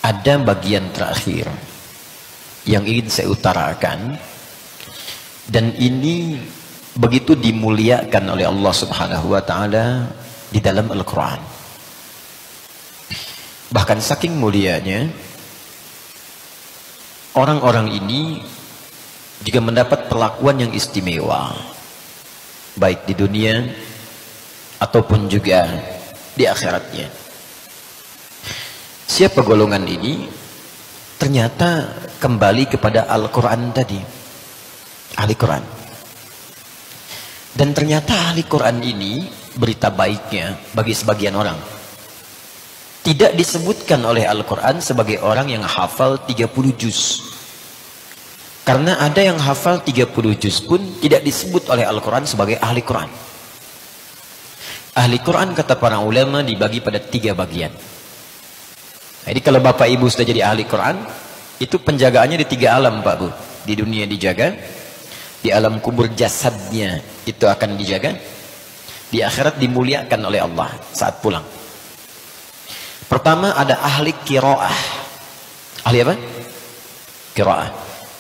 ada bagian terakhir yang ingin saya utarakan, dan ini begitu dimuliakan oleh Allah Subhanahu wa taala di dalam Al-Qur'an. Bahkan saking mulianya, orang-orang ini juga mendapat perlakuan yang istimewa, baik di dunia ataupun juga di akhiratnya. Siapa golongan ini? Ternyata kembali kepada Al-Quran tadi, ahli Quran. Dan ternyata ahli Quran ini, berita baiknya bagi sebagian orang, tidak disebutkan oleh Al-Quran sebagai orang yang hafal 30 juz. Karena ada yang hafal 30 juz pun tidak disebut oleh Al-Quran sebagai ahli Quran. Ahli Quran, kata para ulama, dibagi pada 3 bagian. Jadi kalau bapak ibu sudah jadi ahli Quran, itu penjagaannya di 3 alam, Pak Bu. Di dunia dijaga, di alam kubur jasadnya itu akan dijaga, di akhirat dimuliakan oleh Allah saat pulang. Pertama ada ahli qiraah. Ahli apa? Qiraah.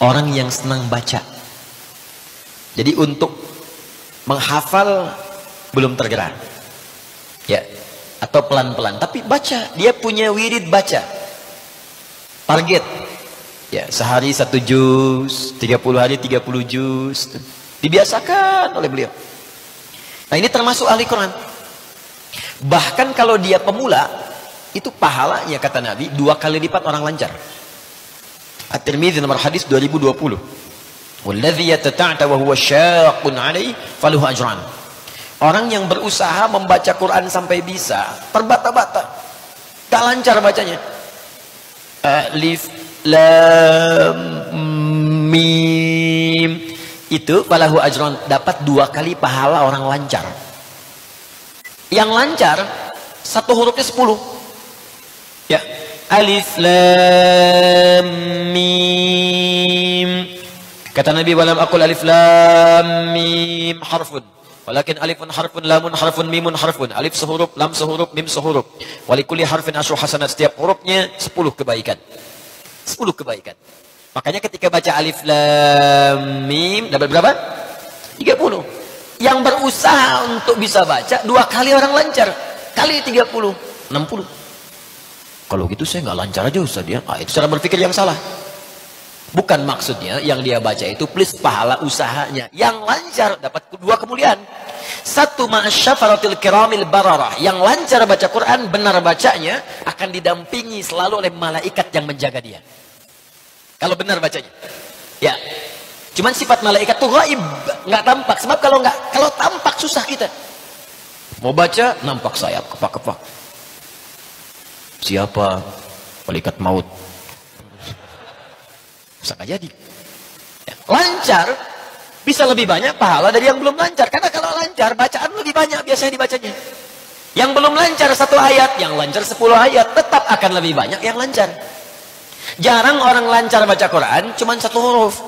Orang yang senang baca. Jadi untuk menghafal belum tergerak, ya, atau pelan-pelan, tapi baca. Dia punya wirid baca. Target, ya, sehari 1 juz, 30 hari 30 juz. Dibiasakan oleh beliau. Nah, ini termasuk ahli Quran. Bahkan kalau dia pemula, itu pahalanya kata Nabi 2 kali lipat orang lancar. At-Tirmidzi nomor hadis 2020. Walladzi yatata'ta wa huwa syaqqun 'alaihi falahu ajran. Orang yang berusaha membaca Quran sampai bisa, terbata-bata, gak lancar bacanya. Alif lam mim, itu falahu ajran, dapat 2 kali pahala orang lancar. Yang lancar 1 hurufnya 10. Ya, alif lam mim. Kata Nabi, walam aqul alif lam mim harfun, walakin alifun harfun, lamun harfun, mimun harfun. Alif sehuruf, lam sehuruf, mim sehuruf. Walikuli harfin asyru hasanat, setiap hurufnya 10 kebaikan. 10 kebaikan. Makanya ketika baca alif lam mim dapat berapa? 30. Yang berusaha untuk bisa baca 2 kali orang lancar, kali 30, 60. Kalau gitu saya nggak lancar aja Ustaz ya. Itu cara berpikir yang salah. Bukan maksudnya yang dia baca itu plus pahala usahanya. Yang lancar dapat 2 kemuliaan. 1 ma'asyafaratil kiramil bararah. Yang lancar baca Quran, benar bacanya, akan didampingi selalu oleh malaikat yang menjaga dia. Kalau benar bacanya. Ya. Cuman sifat malaikat itu gaib, nggak tampak. Sebab kalau tampak susah kita. Mau baca, nampak sayap, kepak-kepak. Siapa? Malaikat maut. Bisa nggak jadi. Ya. Lancar bisa lebih banyak pahala dari yang belum lancar. Karena kalau lancar bacaan lebih banyak biasanya dibacanya. Yang belum lancar 1 ayat, yang lancar 10 ayat, tetap akan lebih banyak yang lancar. Jarang orang lancar baca Quran cuman 1 huruf.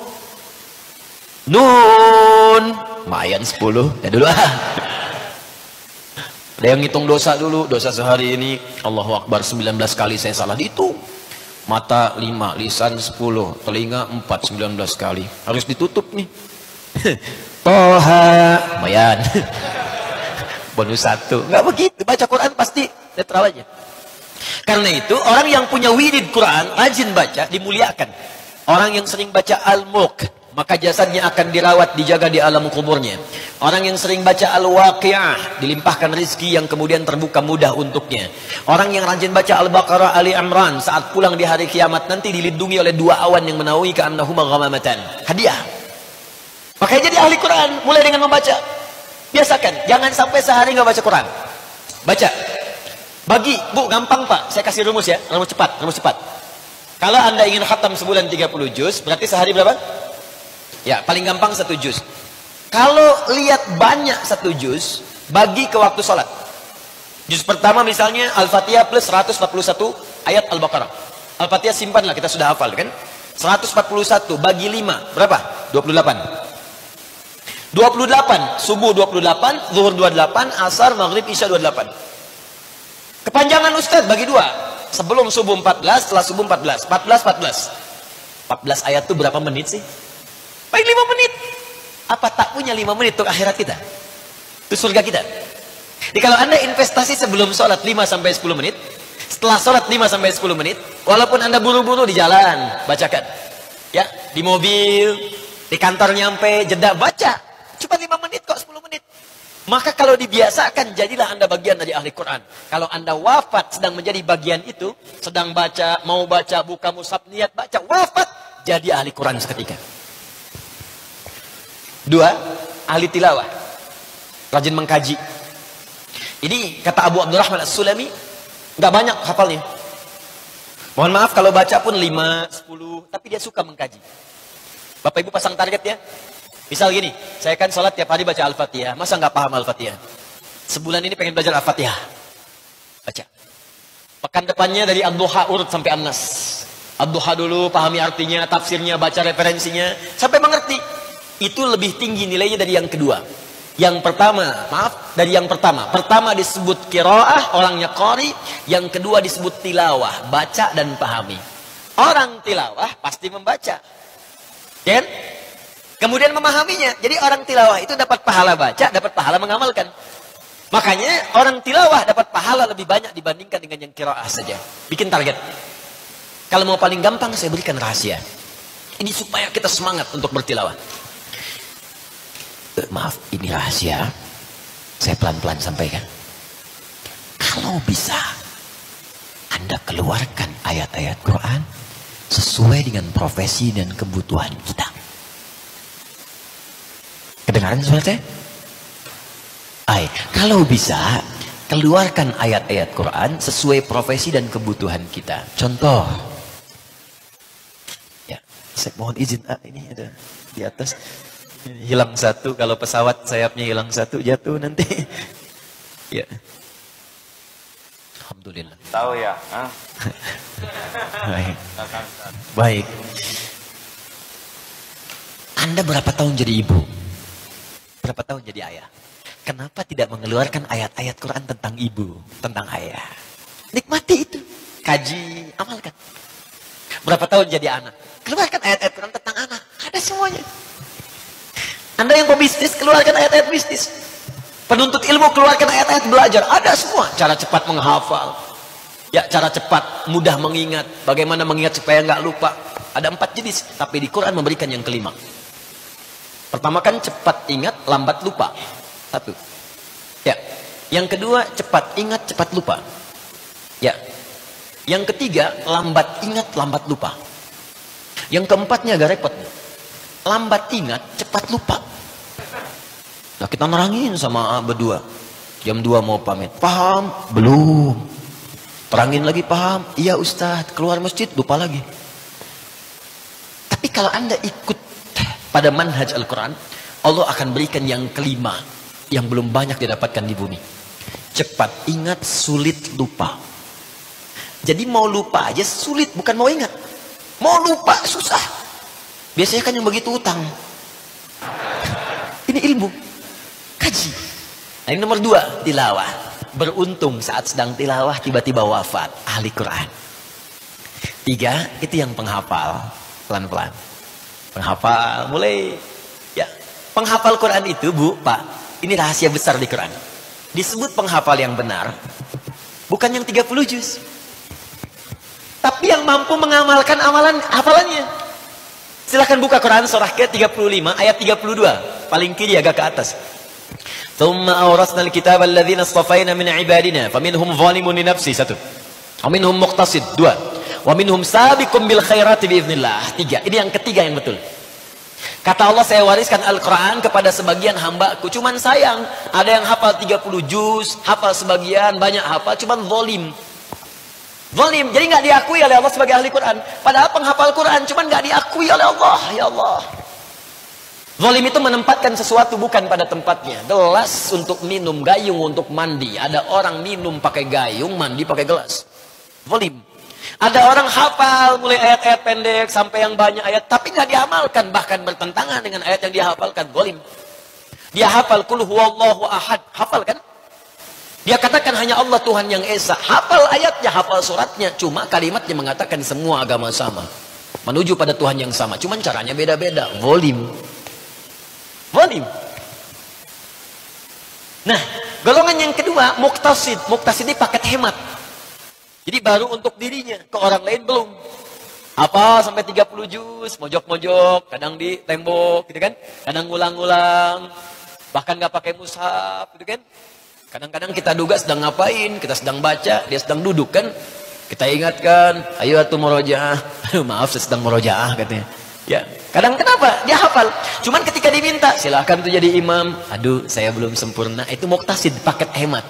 Nun, mayan 10. Ya dulu Ada yang ngitung dosa dulu. Dosa sehari ini, Allahu Akbar 19 kali saya salah dihitung. Mata 5, lisan 10, telinga 4, 19 kali. Harus ditutup nih. Toha, mayan. Bonus 1. Nggak begitu. Baca Quran pasti netral aja. Karena itu orang yang punya wirid Quran, rajin baca, dimuliakan. Orang yang sering baca Al-Mulk, maka jasadnya akan dirawat, dijaga di alam kuburnya. Orang yang sering baca Al-Waqi'ah, dilimpahkan rezeki yang kemudian terbuka mudah untuknya. Orang yang rajin baca Al-Baqarah, Ali Imran, saat pulang di hari kiamat nanti dilindungi oleh 2 awan yang menaungi ka'annahuma ghamamatan. Hadiah. Makanya jadi ahli Quran, mulai dengan membaca. Biasakan, jangan sampai sehari nggak baca Quran. Baca. Bagi, Bu, gampang Pak, saya kasih rumus ya, rumus cepat. Kalau Anda ingin khatam sebulan 30 juz, berarti sehari berapa? Ya, paling gampang 1 juz. Kalau lihat banyak 1 juz, bagi ke waktu sholat. Juz pertama misalnya Al-Fatihah plus 141 ayat Al-Baqarah. Al-Fatihah simpanlah, kita sudah hafal kan? 141 bagi 5, berapa? 28. 28, subuh 28, zuhur 28, asar, maghrib, isya 28. Kepanjangan Ustaz bagi 2. Sebelum subuh 14, setelah subuh 14. 14 ayat itu berapa menit sih? Paling 5 menit. Apa tak punya 5 menit untuk akhirat kita? Itu surga kita. Jadi kalau Anda investasi sebelum sholat 5 sampai 10 menit, setelah sholat 5 sampai 10 menit, walaupun Anda buru-buru di jalan, bacakan. Ya, di mobil, di kantor nyampe, jeda baca. Cuma 5 menit kok, 10 menit. Maka kalau dibiasakan, jadilah Anda bagian dari ahli Quran. Kalau Anda wafat sedang menjadi bagian itu, sedang baca, mau baca, buka mushaf, niat baca, wafat, jadi ahli Quran seketika. 2, ahli tilawah. Rajin mengkaji. Ini kata Abu Abdurrahman As-Sulami, nggak banyak hafalnya. Mohon maaf kalau baca pun 5, 10, tapi dia suka mengkaji. Bapak Ibu pasang target ya. Misal gini, saya kan sholat tiap hari baca Al-Fatihah. Masa nggak paham Al-Fatihah? Sebulan ini pengen belajar Al-Fatihah. Baca. Pekan depannya dari Ad-Duha urut sampai An-Nas. Ad-Duha dulu, pahami artinya, tafsirnya, baca referensinya. Sampai mengerti. Itu lebih tinggi nilainya dari yang kedua. Yang pertama, dari yang pertama. Pertama disebut qiraah, orangnya qari. Yang kedua disebut tilawah, baca dan pahami. Orang tilawah pasti membaca. Kan? Kemudian memahaminya. Jadi orang tilawah itu dapat pahala baca, dapat pahala mengamalkan. Makanya orang tilawah dapat pahala lebih banyak dibandingkan dengan yang qiraah saja. Bikin target. Kalau mau paling gampang, saya berikan rahasia. Ini supaya kita semangat untuk bertilawah. Maaf, ini rahasia. Saya pelan-pelan sampaikan. Kalau bisa, Anda keluarkan ayat-ayat Quran sesuai dengan profesi dan kebutuhan kita. Kedengaran suara saya? Kalau bisa, keluarkan ayat-ayat Quran sesuai profesi dan kebutuhan kita. Contoh. Ya, saya mohon izin. Ini ada di atas. Hilang satu, kalau pesawat sayapnya hilang satu, jatuh nanti. Ya. Alhamdulillah. Tahu ya? Baik. Baik. Anda berapa tahun jadi ibu? Berapa tahun jadi ayah? Kenapa tidak mengeluarkan ayat-ayat Quran tentang ibu, tentang ayah? Nikmati itu. Kaji, amalkan. Berapa tahun jadi anak? Keluarkan ayat-ayat Quran tentang anak. Ada semuanya. Anda yang pebisnis, keluarkan ayat-ayat bisnis. Penuntut ilmu, keluarkan ayat-ayat belajar. Ada semua. Cara cepat menghafal. Ya, cara cepat, mudah mengingat. Bagaimana mengingat supaya nggak lupa. Ada 4 jenis. Tapi di Quran memberikan yang kelima. Pertama kan cepat ingat, lambat lupa. 1. Ya. Yang kedua, cepat ingat, cepat lupa. Ya. Yang ketiga, lambat ingat, lambat lupa. Yang keempatnya agak repot. Lambat ingat, cepat lupa. Nah, kita nerangin sama berdua. Jam 2 mau pamit. Paham? Belum. Terangin lagi, paham? Iya Ustadz. Keluar masjid, lupa lagi. Tapi kalau Anda ikut pada manhaj Al-Quran, Allah akan berikan yang kelima, yang belum banyak didapatkan di bumi. Cepat ingat, sulit lupa. Jadi mau lupa aja sulit, bukan mau ingat. Mau lupa, susah. Biasanya kan yang begitu utang. Ini ilmu. Kaji. Nah, ini nomor 2, tilawah. Beruntung saat sedang tilawah, tiba-tiba wafat. Ahli Quran. 3, itu yang penghafal. Pelan-pelan. Penghafal, mulai. Ya, penghafal Quran itu, Bu, Pak, ini rahasia besar di Quran. Disebut penghafal yang benar, bukan yang 30 juz. Tapi yang mampu mengamalkan hafalannya. Silahkan buka Quran surah ke-35 ayat 32. Paling kiri agak ke atas. Thumma awrasna al-kitaba alladhina astafayna min ibadina faminhum zalimun li nafsi 1. Wa minhum muqtasid 2. Wa minhum sabiqum bil khairati biiznillah 3. Ini yang ketiga yang betul. Kata Allah, saya wariskan Al-Quran kepada sebagian hambaku. Cuman sayang, ada yang hafal 30 juz, hafal sebagian, banyak hafal, cuman zalim. Zalim, jadi nggak diakui oleh Allah sebagai ahli Quran. Padahal penghafal Quran, cuman nggak diakui oleh Allah. Ya Allah. Zalim itu menempatkan sesuatu bukan pada tempatnya. Gelas untuk minum, gayung untuk mandi. Ada orang minum pakai gayung, mandi pakai gelas. Zalim. Ada orang hafal mulai ayat-ayat pendek sampai yang banyak ayat, tapi nggak diamalkan, bahkan bertentangan dengan ayat yang dia hafalkan. Zalim. Dia hafal kul huwallahu ahad, hafal kan? Dia katakan hanya Allah Tuhan yang Esa. Hafal ayatnya, hafal suratnya. Cuma kalimatnya mengatakan semua agama sama. Menuju pada Tuhan yang sama. Cuma caranya beda-beda. Volume. Nah, golongan yang kedua, muktasid. Muktasid ini paket hemat. Jadi baru untuk dirinya. Ke orang lain belum. Apa sampai 30 juz. Mojok-mojok. Kadang di tembok. Gitu kan. Kadang ngulang-ngulang. Bahkan gak pakai mushaf. Gitu kan. Kadang-kadang kita duga sedang ngapain, kita sedang baca, dia sedang duduk kan. Kita ingatkan, ayo atuh murojaah. Maaf, saya sedang murojaah katanya. Ya, kadang kenapa? Dia hafal. Cuman ketika diminta, silakan tuh jadi imam. Aduh, saya belum sempurna. Itu muktasid, paket hemat.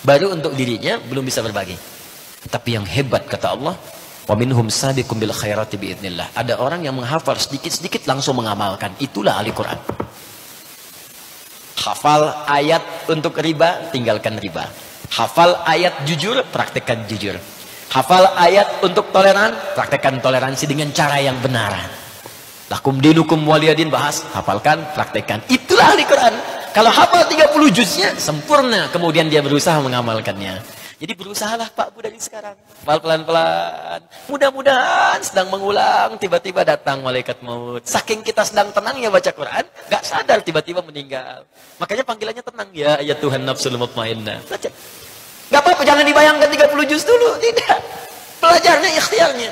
Baru untuk dirinya belum bisa berbagi. Tapi yang hebat kata Allah, wa minhum sabiqum bil khairati biidznillah. Ada orang yang menghafal sedikit-sedikit langsung mengamalkan. Itulah ahli Quran. Hafal ayat untuk riba, tinggalkan riba. Hafal ayat jujur, praktekkan jujur. Hafal ayat untuk toleran, praktekkan toleransi dengan cara yang benar. Lakum dinukum waliyadin, bahas, hafalkan, praktekkan. Itulah ahli Quran. Kalau hafal 30 juznya, sempurna. Kemudian dia berusaha mengamalkannya. Jadi berusahalah Pak Bu dari sekarang. Pelan-pelan. Mudah-mudahan sedang mengulang, tiba-tiba datang malaikat maut. Saking kita sedang tenangnya baca Quran, gak sadar tiba-tiba meninggal. Makanya panggilannya tenang. Ya Tuhan nafsul mutmainnah. Baca. Gak apa-apa, jangan dibayangkan 30 juz dulu. Tidak. Pelajarnya ikhtiarnya.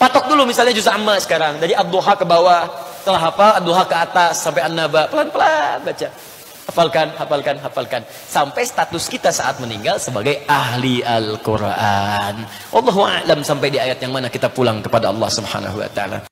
Patok dulu misalnya juz amma sekarang. Dari ad-duha ke bawah. Setelah hafal, ad-duha ke atas. Sampai an-naba. Pelan-pelan baca. Hafalkan. Sampai status kita saat meninggal sebagai ahli Al-Quran. Wallahu a'lam sampai di ayat yang mana kita pulang kepada Allah Subhanahu wa ta'ala.